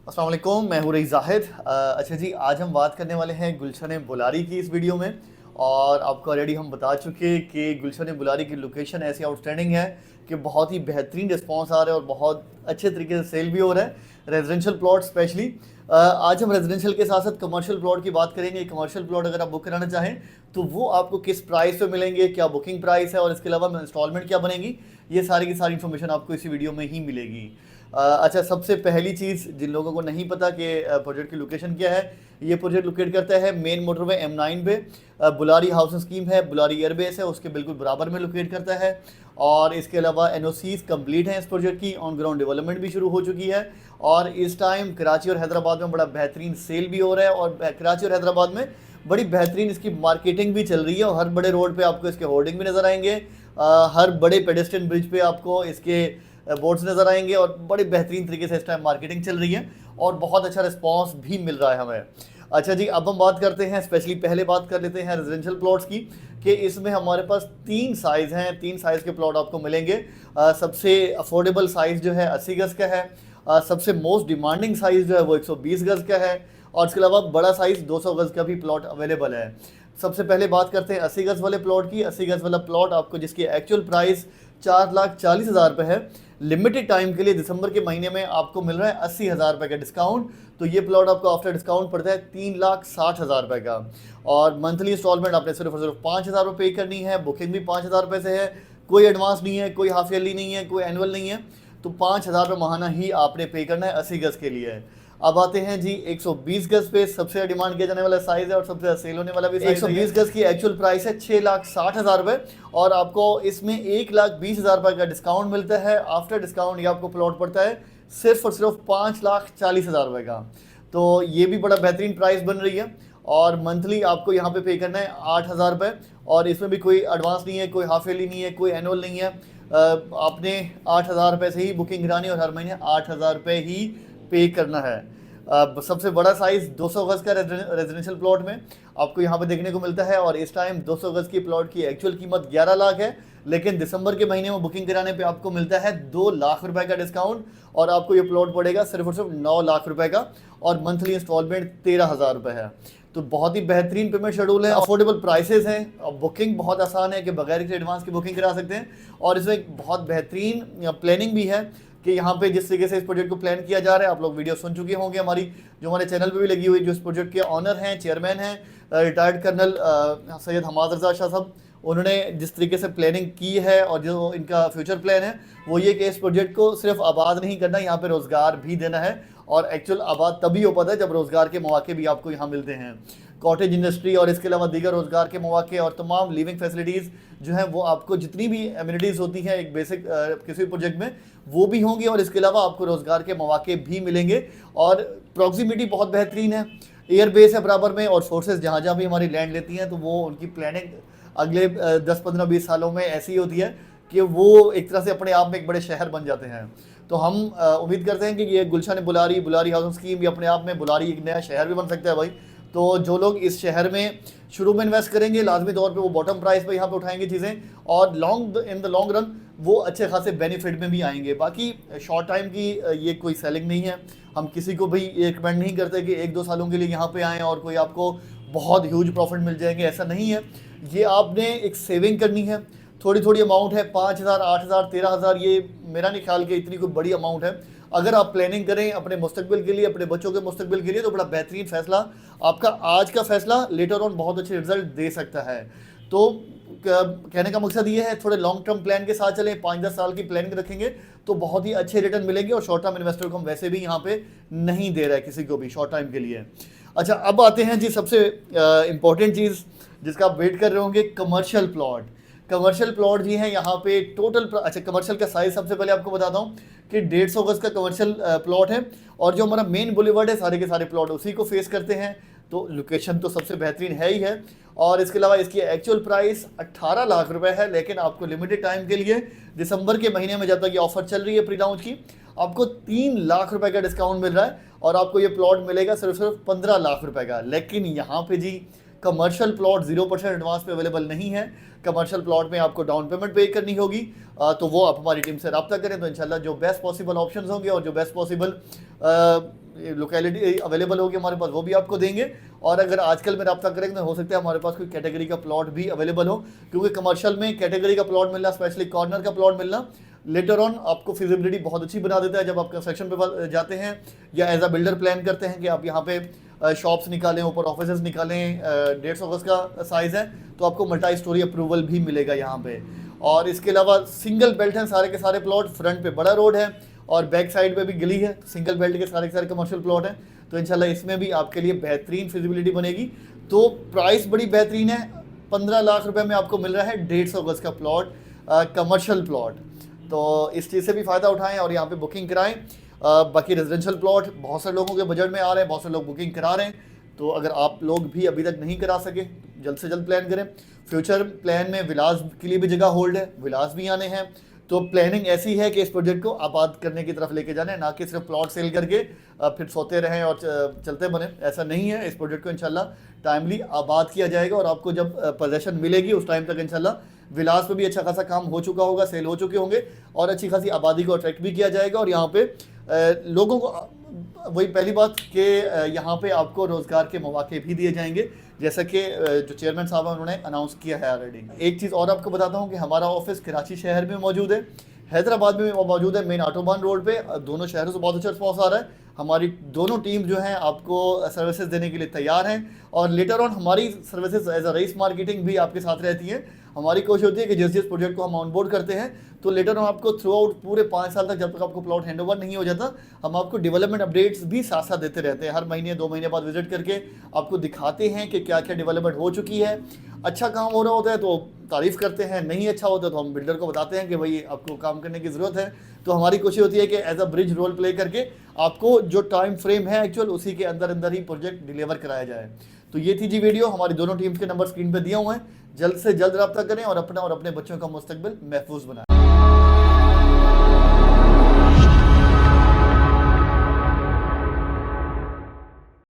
अस्सलाम वालेकुम, मैं हूँ रईस ज़ाहिद। अच्छा जी, आज हम बात करने वाले हैं गुलशन बुलारी की इस वीडियो में। और आपको ऑलरेडी हम बता चुके कि गुलशन बुलारी की लोकेशन ऐसी आउटस्टैंडिंग है कि बहुत ही बेहतरीन रिस्पांस आ रहा है और बहुत अच्छे तरीके से सेल भी हो रहा है, रेजिडेंशियल प्लॉट स्पेशली। आज हम रेजिडेंशियल के साथ साथ कमर्शियल प्लॉट की बात करेंगे। कमर्शियल प्लॉट अगर आप बुक कराना चाहें तो वो आपको किस प्राइस पे मिलेंगे, क्या बुकिंग प्राइस है और इसके अलावा इंस्टॉलमेंट क्या बनेगी, ये सारी की सारी इन्फॉर्मेशन आपको इसी वीडियो में ही मिलेगी। अच्छा, सबसे पहली चीज़ जिन लोगों को नहीं पता कि प्रोजेक्ट की लोकेशन क्या है, ये प्रोजेक्ट लोकेट करता है मेन मोटरवे M9 पे। बुलारी हाउसिंग स्कीम है, बुलारी एयरबेस है, उसके बिल्कुल बराबर में लोकेट करता है। और इसके अलावा NOCs कंप्लीट हैं इस प्रोजेक्ट की, ऑन ग्राउंड डेवलपमेंट भी शुरू हो चुकी है। और इस टाइम कराची और हैदराबाद में बड़ा बेहतरीन सेल भी हो रहा है और कराची और हैदराबाद में बड़ी बेहतरीन इसकी मार्केटिंग भी चल रही है। और हर बड़े रोड पे आपको इसके होर्डिंग भी नज़र आएंगे, हर बड़े पेडेस्ट्रियन ब्रिज पे आपको इसके बोर्ड्स नज़र आएंगे और बड़ी बेहतरीन तरीके से इस टाइम मार्केटिंग चल रही है और बहुत अच्छा रिस्पांस भी मिल रहा है हमें। अच्छा जी, अब हम बात करते हैं, स्पेशली पहले बात कर लेते हैं रेजिडेंशियल प्लॉट्स की, कि इसमें हमारे पास 3 साइज़ हैं, 3 साइज़ के प्लॉट आपको मिलेंगे। सबसे अफोर्डेबल साइज़ जो है 80 गज़ का है। सबसे मोस्ट डिमांडिंग साइज़ जो है वो 120 गज़ का है। और इसके अलावा बड़ा साइज़ 200 गज़ का भी प्लॉट अवेलेबल है। सबसे पहले बात करते हैं 80 गज़ वाले प्लॉट की। 80 गज़ वाला प्लॉट आपको जिसकी एक्चुअल प्राइस 4,40,000 रुपये है, लिमिटेड टाइम के लिए दिसंबर के महीने में आपको मिल रहा है 80,000 रुपये का डिस्काउंट। तो ये प्लॉट आपको आफ्टर डिस्काउंट पड़ता है 3,60,000 रुपये का। और मंथली इंस्टॉलमेंट आपने सिर्फ और सिर्फ 5,000 रुपये पे करनी है। बुकिंग भी 5,000 रुपये से है, कोई एडवांस नहीं है, कोई हाफ ईयरली नहीं है, कोई एनुअल नहीं है। तो 5,000 रुपये माहाना ही आपने पे करना है 80 गज़ के लिए। अब आते हैं जी 120 गज़ पे, सबसे डिमांड किया जाने वाला साइज़ है और सबसे सेल होने वाला भी साइज़। 120 गज़ की एक्चुअल प्राइस है 6,60,000 रुपये और आपको इसमें 1,20,000 रुपये का डिस्काउंट मिलता है। आफ्टर डिस्काउंट ये आपको प्लॉट पड़ता है सिर्फ और सिर्फ 5,40,000 रुपये का। तो ये भी बड़ा बेहतरीन प्राइस बन रही है। और मंथली आपको यहाँ पे करना है 8,000 रुपये और इसमें भी कोई एडवांस नहीं है, कोई हाफ ईयरली नहीं है, कोई एनुअल नहीं है। आपने 8,000 रुपये से ही बुकिंग करानी और हर महीने 8,000 रुपये ही पे करना है। सबसे बड़ा साइज़ 200 गज़ का रेजिडेंशियल प्लॉट में आपको यहाँ पे देखने को मिलता है। और इस टाइम 200 गज़ की प्लॉट की एक्चुअल कीमत 11 लाख है, लेकिन दिसंबर के महीने में बुकिंग कराने पे आपको मिलता है 2 लाख रुपए का डिस्काउंट और आपको ये प्लॉट पड़ेगा सिर्फ और सिर्फ 9 लाख रुपए का और मंथली इंस्टॉलमेंट 13,000 रुपये है। तो बहुत ही बेहतरीन पेमेंट शेड्यूल है, अफोर्डेबल प्राइसेस हैं और बुकिंग बहुत आसान है कि बगैर किसी एडवांस की बुकिंग करा सकते हैं। और इसमें एक बहुत बेहतरीन प्लानिंग भी है कि यहाँ पे जिस तरीके से इस प्रोजेक्ट को प्लान किया जा रहा है, आप लोग वीडियो सुन चुके होंगे हमारी, जो हमारे चैनल पे भी लगी हुई, जो इस प्रोजेक्ट के ऑनर हैं, चेयरमैन हैं, रिटायर्ड कर्नल सैयद हमाद रजा शाह साहब। उन्होंने जिस तरीके से प्लानिंग की है और जो इनका फ्यूचर प्लान है वो ये कि इस प्रोजेक्ट को सिर्फ आबाद नहीं करना, यहाँ पे रोज़गार भी देना है। और एक्चुअल आबाद तभी हो पाता है जब रोज़गार के मौके भी आपको यहाँ मिलते हैं। कॉटेज इंडस्ट्री और इसके अलावा दीगर रोज़गार के मौके और तमाम लिविंग फैसिलिटीज़ जो हैं वो आपको जितनी भी एमिनिटीज़ होती हैं एक बेसिक किसी प्रोजेक्ट में वो भी होंगी और इसके अलावा आपको रोज़गार के मौके भी मिलेंगे। और प्रॉक्सिमिटी बहुत बेहतरीन है, एयर बेस है बराबर में और सोर्सेज जहाँ जहाँ भी हमारी लैंड लेती हैं तो वो उनकी प्लानिंग अगले 10-15-20 सालों में ऐसी होती है कि वो एक तरह से अपने आप में एक बड़े शहर बन जाते हैं। तो हम उम्मीद करते हैं कि ये गुलशन बुलारी हाउसिंग स्कीम भी अपने आप में बुलारी एक नया शहर भी बन सकता है भाई। तो जो लोग इस शहर में शुरू में इन्वेस्ट करेंगे लाजमी तौर पे वो बॉटम प्राइस पे यहाँ पे उठाएंगे चीज़ें और इन द लॉन्ग रन वो अच्छे खासे बेनिफिट में भी आएंगे। बाकी शॉर्ट टाइम की ये कोई सेलिंग नहीं है, हम किसी को भी ये रिकमेंड नहीं करते कि 1-2 सालों के लिए यहाँ पे आएँ और कोई आपको बहुत ह्यूज प्रॉफिट मिल जाएंगे, ऐसा नहीं है। ये आपने एक सेविंग करनी है, थोड़ी थोड़ी अमाउंट है, 5,000, 8,000, 13,000, ये मेरा नहीं ख्याल कि इतनी कोई बड़ी अमाउंट है। अगर आप प्लानिंग करें अपने मुस्तकबिल के लिए, अपने बच्चों के मुस्तकबिल के लिए, तो बड़ा बेहतरीन फैसला आपका आज का फैसला लेटर ऑन बहुत अच्छे रिजल्ट दे सकता है। तो कहने का मकसद ये है थोड़े लॉन्ग टर्म प्लान के साथ चलें, 5-10 साल की प्लानिंग रखेंगे तो बहुत ही अच्छे रिटर्न मिलेंगे। और शॉर्ट टर्म इन्वेस्टर को हम वैसे भी यहाँ पे नहीं दे रहा है किसी को भी शॉर्ट टाइम के लिए। अच्छा, अब आते हैं जी सबसे इंपॉर्टेंट चीज़ जिसका आप वेट कर रहे होंगे, कमर्शियल प्लॉट। कमर्शियल प्लॉट जी हैं यहाँ पे टोटल। अच्छा, कमर्शियल का साइज़ सबसे पहले आपको बताता हूँ कि 150 गज़ का कमर्शियल प्लॉट है और जो हमारा मेन बुलेवर्ड है सारे के सारे प्लॉट उसी को फेस करते हैं। तो लोकेशन तो सबसे बेहतरीन है ही है। और इसके अलावा इसकी एक्चुअल प्राइस 18 लाख रुपए है, लेकिन आपको लिमिटेड टाइम के लिए दिसंबर के महीने में जब तक ये ऑफर चल रही है प्री लॉन्च की, आपको 3 लाख रुपए का डिस्काउंट मिल रहा है और आपको ये प्लॉट मिलेगा सिर्फ 15 लाख रुपए का। लेकिन यहाँ पे जी कमर्शियल प्लॉट 0% एडवांस पे अवेलेबल नहीं है। कमर्शियल प्लॉट में आपको डाउन पेमेंट पे करनी होगी, तो वो आप हमारी टीम से रब्ता करें तो इंशाल्लाह जो बेस्ट पॉसिबल ऑप्शंस होंगे और जो बेस्ट पॉसिबल लोकेलिटी अवेलेबल होगी हमारे पास वो भी आपको देंगे। और अगर आजकल में रब्ता करेंगे तो हो सकता है हमारे पास कोई कैटेगरी का प्लॉट भी अवेलेबल हो, क्योंकि कमर्शियल में कैटेगरी का प्लॉट मिलना, स्पेशली कॉर्नर का प्लॉट मिलना, लेटर ऑन आपको फिजिबिलिटी बहुत अच्छी बना देता है जब आप कंस्ट्रक्शन पे जाते हैं या एज अ बिल्डर प्लान करते हैं कि आप यहाँ पे शॉप्स निकालें, ऊपर ऑफिसेज निकालें। 150 गज का साइज़ है तो आपको मल्टी स्टोरी अप्रूवल भी मिलेगा यहाँ पे। और इसके अलावा सिंगल बेल्ट हैं सारे के सारे प्लॉट, फ्रंट पे बड़ा रोड है और बैक साइड पे भी गली है, सिंगल बेल्ट के सारे कमर्शियल प्लॉट हैं। तो इंशाल्लाह इसमें भी आपके लिए बेहतरीन फिजिबिलिटी बनेगी। तो प्राइस बड़ी बेहतरीन है, 15 लाख रुपए में आपको मिल रहा है 150 गज का प्लॉट, कमर्शियल प्लॉट। तो इस चीज़ से भी फ़ायदा उठाएं और यहाँ पे बुकिंग कराएं। बाकी रेजिडेंशियल प्लॉट बहुत सारे लोगों के बजट में आ रहे हैं, बहुत सारे लोग बुकिंग करा रहे हैं। तो अगर आप लोग भी अभी तक नहीं करा सके, जल्द से जल्द प्लान करें। फ्यूचर प्लान में विलास के लिए भी जगह होल्ड है, विलास भी आने हैं। तो प्लानिंग ऐसी है कि इस प्रोजेक्ट को आबाद करने की तरफ लेके जाना है, ना कि सिर्फ प्लॉट सेल करके फिर सोते रहें और चलते बने, ऐसा नहीं है। इस प्रोजेक्ट को इंशाल्लाह टाइमली आबाद किया जाएगा और आपको जब पोजेशन मिलेगी उस टाइम तक इंशाल्लाह विलास पे भी अच्छा खासा काम हो चुका होगा, सेल हो चुके होंगे और अच्छी खासी आबादी को अट्रैक्ट भी किया जाएगा। और यहाँ पे लोगों को वही पहली बात कि यहाँ पे आपको रोज़गार के मौके भी दिए जाएंगे, जैसा कि जो चेयरमैन साहब हैं उन्होंने अनाउंस किया है ऑलरेडी। एक चीज़ और आपको बताता हूँ कि हमारा ऑफिस कराची शहर में मौजूद है, हैदराबाद में मौजूद है, मेन ऑटोबान रोड पे। दोनों शहरों से बहुत अच्छा रिस्पॉन्स आ रहा है। हमारी दोनों टीम जो है आपको सर्विसेज देने के लिए तैयार हैं और लेटर ऑन हमारी services as a rice marketing भी आपके साथ रहती है। हमारी कोशिश होती है कि जिस प्रोजेक्ट को हम ऑन बोर्ड करते हैं तो लेटर ऑन आपको थ्रू आउट पूरे 5 साल तक, जब तक आपको प्लॉट हैंडओवर नहीं हो जाता, हम आपको डेवलपमेंट अपडेट्स भी साथ साथ देते रहते हैं। हर महीने 2 महीने बाद विजिट करके आपको दिखाते हैं कि क्या क्या डेवलपमेंट हो चुकी है। अच्छा काम हो रहा होता है तो तारीफ़ करते हैं, नहीं अच्छा होता है तो हम बिल्डर को बताते हैं कि भाई आपको काम करने की ज़रूरत है। तो हमारी कोशिश होती है कि as a bridge role play करके आपको जो टाइम फ्रेम है एक्चुअल उसी के अंदर अंदर ही प्रोजेक्ट डिलीवर कराया जाए। तो ये थी जी वीडियो। हमारी दोनों टीम्स के नंबर स्क्रीन पे दिए हुए हैं, जल्द से जल्द रब्ता करें और अपना और अपने बच्चों का मुस्तकबिल महफूज बनाएं।